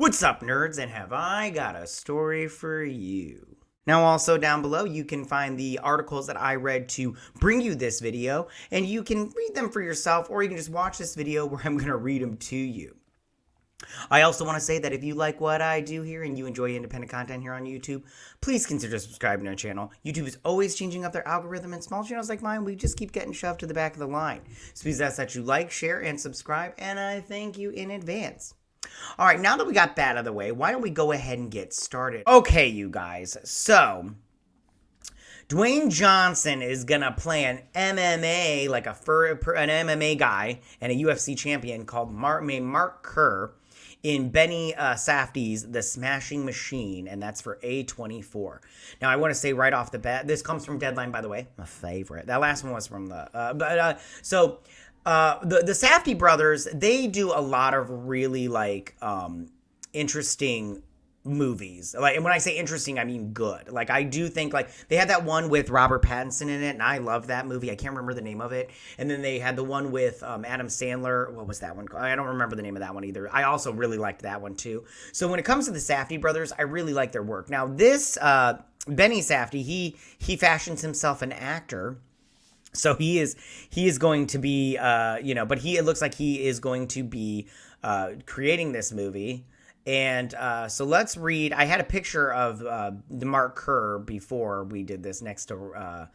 What's up, nerds, and have I got a story for you? Now, also down below, you can find the articles that I read to bring you this video, and you can read them for yourself, or you can just watch this video where I'm going to read them to you. I also want to say that if you like what I do here and you enjoy independent content here on YouTube, please consider subscribing to our channel. YouTube is always changing up their algorithm, and small channels like mine, we just keep getting shoved to the back of the line. So please ask that you like, share, and subscribe, and I thank you in advance. All right, now that we got that out of the way, why don't we go ahead and get started? Okay, you guys, so Dwayne Johnson is going to play an MMA, like an MMA guy and a UFC champion called Mark Kerr in Benny Safdie's The Smashing Machine, and that's for A24. Now, I want to say right off the bat, this comes from Deadline, by the way, my favorite. That last one was from the, the Safdie brothers, they do a lot of really, interesting movies. And when I say interesting, I mean good. I do think, they had that one with Robert Pattinson in it, and I love that movie. I can't remember the name of it. And then they had the one with Adam Sandler. What was that one called? I don't remember the name of that one either. I also really liked that one, too. So when it comes to the Safdie brothers, I really like their work. Now, this Benny Safdie, he fashions himself an actor. So he is going to be, but it looks like he is going to be creating this movie. And so let's read. I had a picture of the Mark Kerr before we did this next to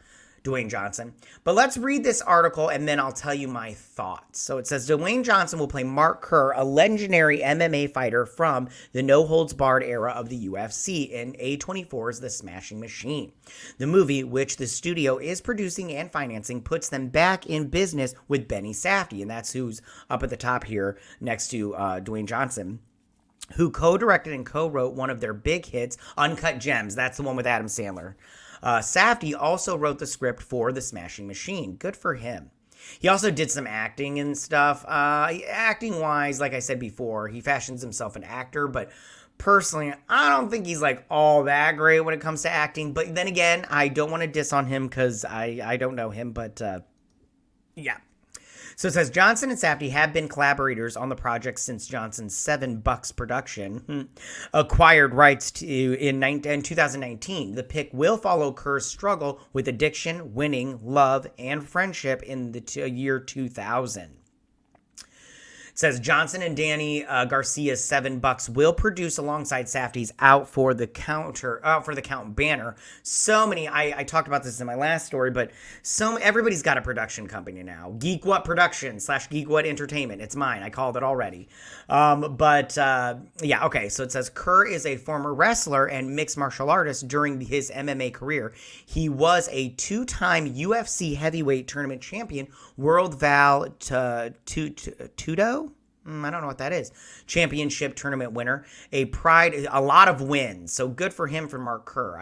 Dwayne Johnson. But let's read this article, and then I'll tell you my thoughts. So it says, Dwayne Johnson will play Mark Kerr, a legendary MMA fighter from the no-holds-barred era of the UFC in A24's The Smashing Machine. The movie, which the studio is producing and financing, puts them back in business with Benny Safdie, and that's who's up at the top here next to Dwayne Johnson, who co-directed and co-wrote one of their big hits, Uncut Gems. That's the one with Adam Sandler. Safdie also wrote the script for The Smashing Machine. Good for him. He also did some acting and stuff. Acting-wise, like I said before, he fashions himself an actor, but personally, I don't think he's all that great when it comes to acting. But then again, I don't want to diss on him because I don't know him, but yeah. So it says, Johnson and Safdie have been collaborators on the project since Johnson's $7 production acquired rights in 2019. The pick will follow Kerr's struggle with addiction, winning, love, and friendship in the year 2000. It says Johnson and Danny Garcia's $7 will produce alongside Safdie's Out for the Count banner. So many, I talked about this in my last story, but everybody's got a production company now. Geek What Production / Geek What Entertainment. It's mine. I called it already. Yeah, okay. So it says Kerr is a former wrestler and mixed martial artist during his MMA career. He was a 2-time UFC heavyweight tournament champion, World Val Tudo? I don't know what that is. Championship tournament winner. A lot of wins. So good for him, for Mark Kerr.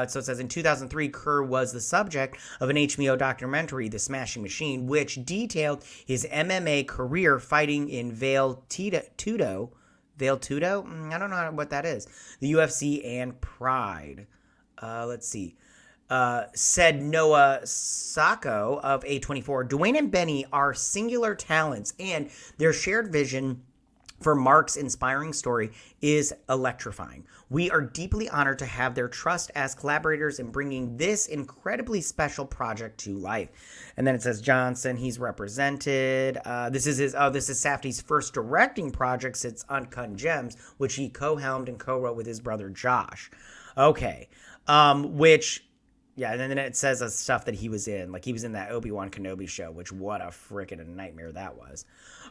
So it says in 2003, Kerr was the subject of an HBO documentary, The Smashing Machine, which detailed his MMA career fighting in Vale Tudo? I don't know what that is. The UFC and Pride. Let's see. Said Noah Sacco of A24, Dwayne and Benny are singular talents, and their shared vision for Mark's inspiring story is electrifying. We are deeply honored to have their trust as collaborators in bringing this incredibly special project to life. And then it says Johnson, he's represented. This is Safdie's first directing project since Uncut Gems, which he co-helmed and co-wrote with his brother Josh. Okay, yeah, and then it says stuff that he was in. He was in that Obi-Wan Kenobi show, which what a freaking nightmare that was.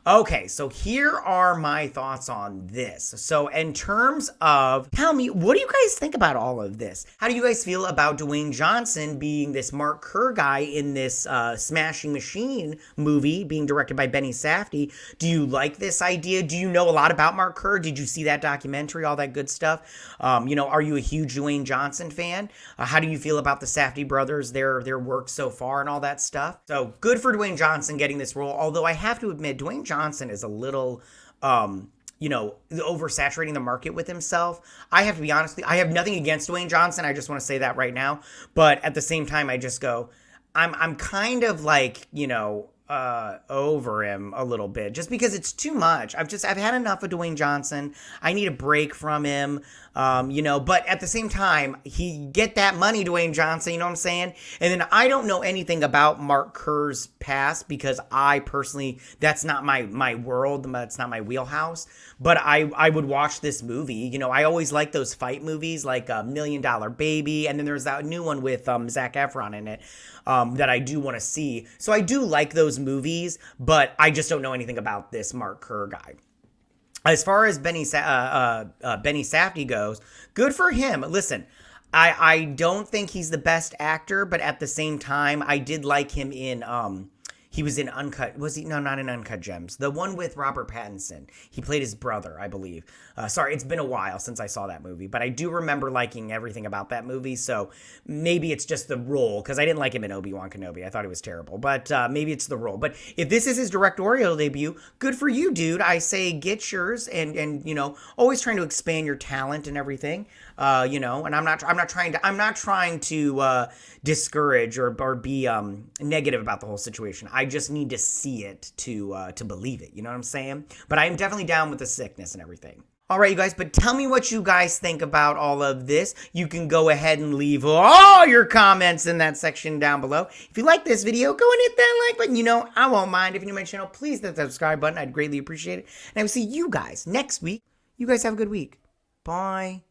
Okay, so here are my thoughts on this. So in terms of, tell me, what do you guys think about all of this? How do you guys feel about Dwayne Johnson being this Mark Kerr guy in this Smashing Machine movie being directed by Benny Safdie? Do you like this idea? Do you know a lot about Mark Kerr? Did you see that documentary, all that good stuff? Are you a huge Dwayne Johnson fan? How do you feel about the Safdie brothers, their work so far and all that stuff? So good for Dwayne Johnson getting this role, although I have to admit, Dwayne Johnson is a little, oversaturating the market with himself. I have to be honest with you, I have nothing against Dwayne Johnson. I just want to say that right now. But at the same time, I just go, I'm kind of over him a little bit just because it's too much. I've had enough of Dwayne Johnson. I need a break from him. But at the same time, he get that money, Dwayne Johnson, you know what I'm saying? And then I don't know anything about Mark Kerr's past because I personally, that's not my world, that's not my wheelhouse. But I would watch this movie. You know, I always like those fight movies like $1 Million Baby, and then there's that new one with Zac Efron in it that I do want to see. So I do like those movies, but I just don't know anything about this Mark Kerr guy. As far as Benny Safdie goes, good for him. Listen, I don't think he's the best actor, but at the same time, I did like him in he was in Uncut. Was he? No, not in Uncut Gems. The one with Robert Pattinson. He played his brother, I believe. Sorry, it's been a while since I saw that movie, but I do remember liking everything about that movie. So maybe it's just the role because I didn't like him in Obi-Wan Kenobi. I thought it was terrible, but maybe it's the role. But if this is his directorial debut, good for you, dude. I say get yours, and always trying to expand your talent and everything. And I'm not trying to discourage or be negative about the whole situation. I just need to see it to believe it. You know what I'm saying? But I am definitely down with the sickness and everything. All right, you guys, but tell me what you guys think about all of this. You can go ahead and leave all your comments in that section down below. If you like this video, go and hit that like button. I won't mind. If you're new to my channel, please hit that subscribe button. I'd greatly appreciate it. And I will see you guys next week. You guys have a good week. Bye.